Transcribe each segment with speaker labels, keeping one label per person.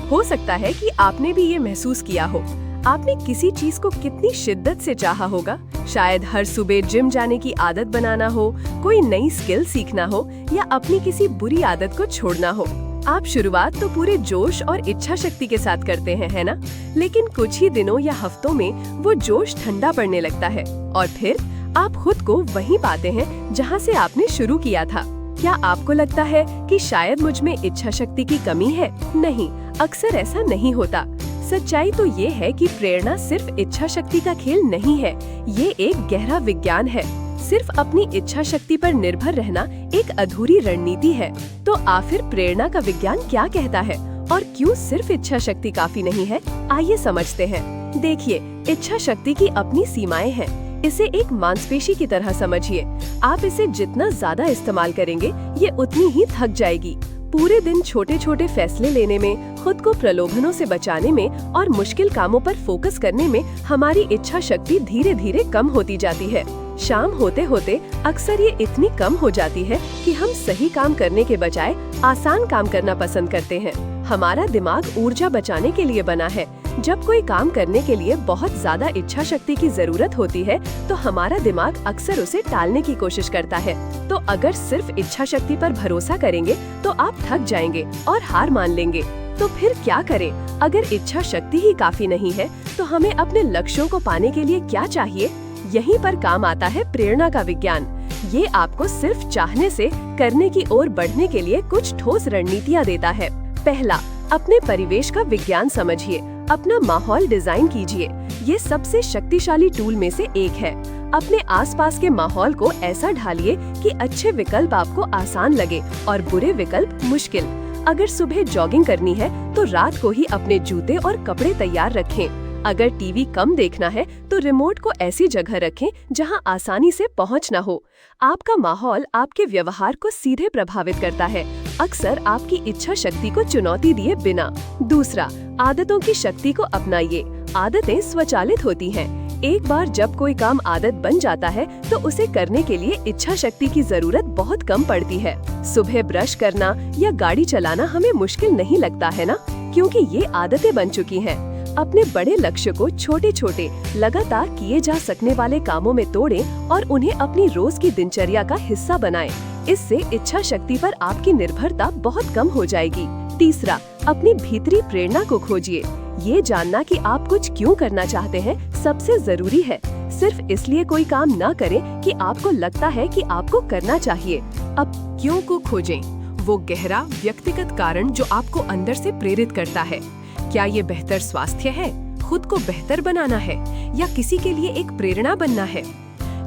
Speaker 1: हो सकता है कि आपने भी ये महसूस किया हो। आपने किसी चीज को कितनी शिद्दत से चाहा होगा। शायद हर सुबह जिम जाने की आदत बनाना हो, कोई नई स्किल सीखना हो या अपनी किसी बुरी आदत को छोड़ना हो। आप शुरुआत तो पूरे जोश और इच्छा शक्ति के साथ करते हैं, है ना? लेकिन कुछ ही दिनों या हफ्तों में वो जोश ठंडा पड़ने लगता है और फिर आप खुद को वहीं पाते हैं जहां से आपने शुरू किया था। क्या आपको लगता है कि शायद मुझ में इच्छा शक्ति की कमी है? नहीं, अक्सर ऐसा नहीं होता। सच्चाई तो ये है कि प्रेरणा सिर्फ इच्छा शक्ति का खेल नहीं है, ये एक गहरा विज्ञान है। सिर्फ अपनी इच्छा शक्ति पर निर्भर रहना एक अधूरी रणनीति है। तो आखिर प्रेरणा का विज्ञान क्या कहता है और क्यों सिर्फ इच्छा शक्ति काफी नहीं है? आइए समझते हैं। देखिए, इच्छा शक्ति की अपनी सीमाएं हैं। इसे एक मांसपेशी की तरह समझिए। आप इसे जितना ज्यादा इस्तेमाल करेंगे, ये उतनी ही थक जाएगी। पूरे दिन छोटे छोटे फैसले लेने में, खुद को प्रलोभनों से बचाने में और मुश्किल कामों पर फोकस करने में हमारी इच्छा शक्ति धीरे धीरे कम होती जाती है। शाम होते होते अक्सर ये इतनी कम हो जाती है कि हम सही काम करने के बजाय आसान काम करना पसंद करते हैं। हमारा दिमाग ऊर्जा बचाने के लिए बना है। जब कोई काम करने के लिए बहुत ज्यादा इच्छा शक्ति की जरूरत होती है, तो हमारा दिमाग अक्सर उसे टालने की कोशिश करता है। तो अगर सिर्फ इच्छा शक्ति पर भरोसा करेंगे, तो आप थक जाएंगे और हार मान लेंगे। तो फिर क्या करें? अगर इच्छा शक्ति ही काफी नहीं है, तो हमें अपने लक्ष्यों को पाने के लिए क्या चाहिए? यहीं पर काम आता है प्रेरणा का विज्ञान। ये आपको सिर्फ चाहने से करने की ओर बढ़ने के लिए कुछ ठोस रणनीतियाँ देता है। पहला, अपने परिवेश का विज्ञान समझिए। अपना माहौल डिजाइन कीजिए। ये सबसे शक्तिशाली टूल में से एक है। अपने आसपास के माहौल को ऐसा ढालिए कि अच्छे विकल्प आपको आसान लगे और बुरे विकल्प मुश्किल। अगर सुबह जॉगिंग करनी है, तो रात को ही अपने जूते और कपड़े तैयार रखें। अगर टीवी कम देखना है, तो रिमोट को ऐसी जगह रखें जहां आसानी से पहुंच न हो। आपका माहौल आपके व्यवहार को सीधे प्रभावित करता है, अक्सर आपकी इच्छा शक्ति को चुनौती दिए बिना। दूसरा, आदतों की शक्ति को अपनाइए। आदतें स्वचालित होती हैं। एक बार जब कोई काम आदत बन जाता है, तो उसे करने के लिए इच्छा शक्ति की जरूरत बहुत कम पड़ती है। सुबह ब्रश करना या गाड़ी चलाना हमें मुश्किल नहीं लगता है ना, क्योंकि ये आदतें बन चुकी हैं। अपने बड़े लक्ष्य को छोटे छोटे लगातार किए जा सकने वाले कामों में तोड़ें और उन्हें अपनी रोज की दिनचर्या का हिस्सा बनाएं। इससे इच्छा शक्ति पर आपकी निर्भरता बहुत कम हो जाएगी। तीसरा, अपनी भीतरी प्रेरणा को खोजिए। ये जानना कि आप कुछ क्यों करना चाहते हैं सबसे जरूरी है। सिर्फ इसलिए कोई काम न करें कि आपको लगता है कि आपको करना चाहिए। अब क्यों को खोजें। वो गहरा व्यक्तिगत कारण जो आपको अंदर से प्रेरित करता है। क्या ये बेहतर स्वास्थ्य है, खुद को बेहतर बनाना है, या किसी के लिए एक प्रेरणा बनना है?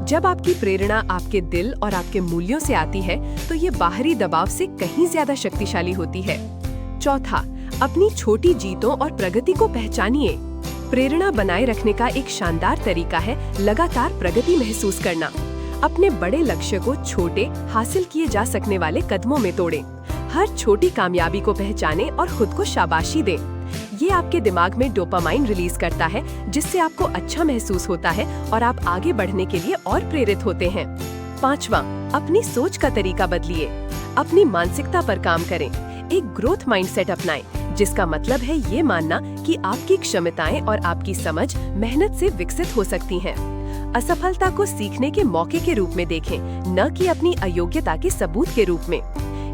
Speaker 1: जब आपकी प्रेरणा आपके दिल और आपके मूल्यों से आती है, तो ये बाहरी दबाव से कहीं ज्यादा शक्तिशाली होती है। चौथा, अपनी छोटी जीतों और प्रगति को पहचानिए। प्रेरणा बनाए रखने का एक शानदार तरीका है लगातार प्रगति महसूस करना। अपने बड़े लक्ष्य को छोटे, हासिल किए जा सकने वाले कदमों में तोड़ें। हर छोटी कामयाबी को पहचानें और खुद को शाबाशी दें। ये आपके दिमाग में डोपामाइन रिलीज करता है, जिससे आपको अच्छा महसूस होता है और आप आगे बढ़ने के लिए और प्रेरित होते हैं। पांचवा, अपनी सोच का तरीका बदलिए। अपनी मानसिकता पर काम करें। एक ग्रोथ माइंडसेट अपनाएं, जिसका मतलब है ये मानना कि आपकी क्षमताएं और आपकी समझ मेहनत से विकसित हो सकती हैं। असफलता को सीखने के मौके के रूप में देखें, न कि अपनी अयोग्यता के सबूत के रूप में।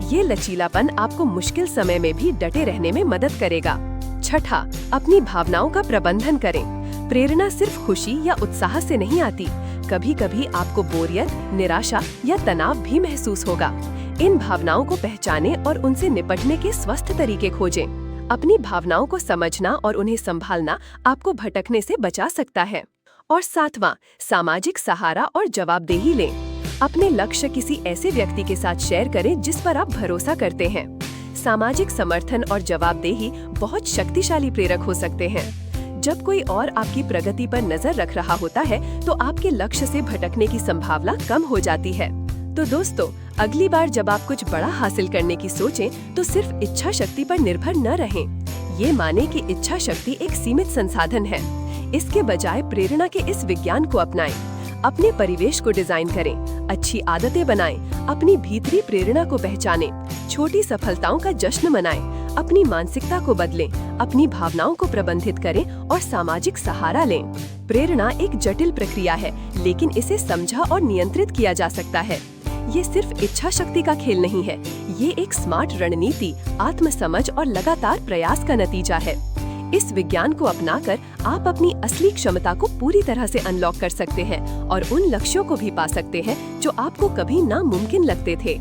Speaker 1: ये लचीलापन आपको मुश्किल समय में भी डटे रहने में मदद करेगा। छठा, अपनी भावनाओं का प्रबंधन करें। प्रेरणा सिर्फ खुशी या उत्साह से नहीं आती। कभी कभी आपको बोरियत, निराशा या तनाव भी महसूस होगा। इन भावनाओं को पहचानें और उनसे निपटने के स्वस्थ तरीके खोजें। अपनी भावनाओं को समझना और उन्हें संभालना आपको भटकने से बचा सकता है। और सातवां, सामाजिक सहारा और जवाबदेही लें। अपने लक्ष्य किसी ऐसे व्यक्ति के साथ शेयर करें जिस पर आप भरोसा करते हैं। सामाजिक समर्थन और जवाबदेही बहुत शक्तिशाली प्रेरक हो सकते हैं। जब कोई और आपकी प्रगति पर नजर रख रहा होता है, तो आपके लक्ष्य से भटकने की संभावना कम हो जाती है। तो दोस्तों, अगली बार जब आप कुछ बड़ा हासिल करने की सोचें, तो सिर्फ इच्छा शक्ति पर निर्भर न रहें। ये माने कि इच्छा शक्ति एक सीमित संसाधन है। इसके बजाय प्रेरणा के इस विज्ञान को अपनाएं। अपने परिवेश को डिजाइन करें, अच्छी आदतें बनाएं, अपनी भीतरी प्रेरणा को पहचानें, छोटी सफलताओं का जश्न मनाएं, अपनी मानसिकता को बदलें, अपनी भावनाओं को प्रबंधित करें और सामाजिक सहारा लें। प्रेरणा एक जटिल प्रक्रिया है, लेकिन इसे समझा और नियंत्रित किया जा सकता है। ये सिर्फ इच्छा शक्ति का खेल नहीं है, ये एक स्मार्ट रणनीति, आत्मसमझ और लगातार प्रयास का नतीजा है। इस विज्ञान को अपनाकर आप अपनी असली क्षमता को पूरी तरह से अनलॉक कर सकते हैं और उन लक्ष्यों को भी पा सकते हैं जो आपको कभी नामुमकिन लगते थे।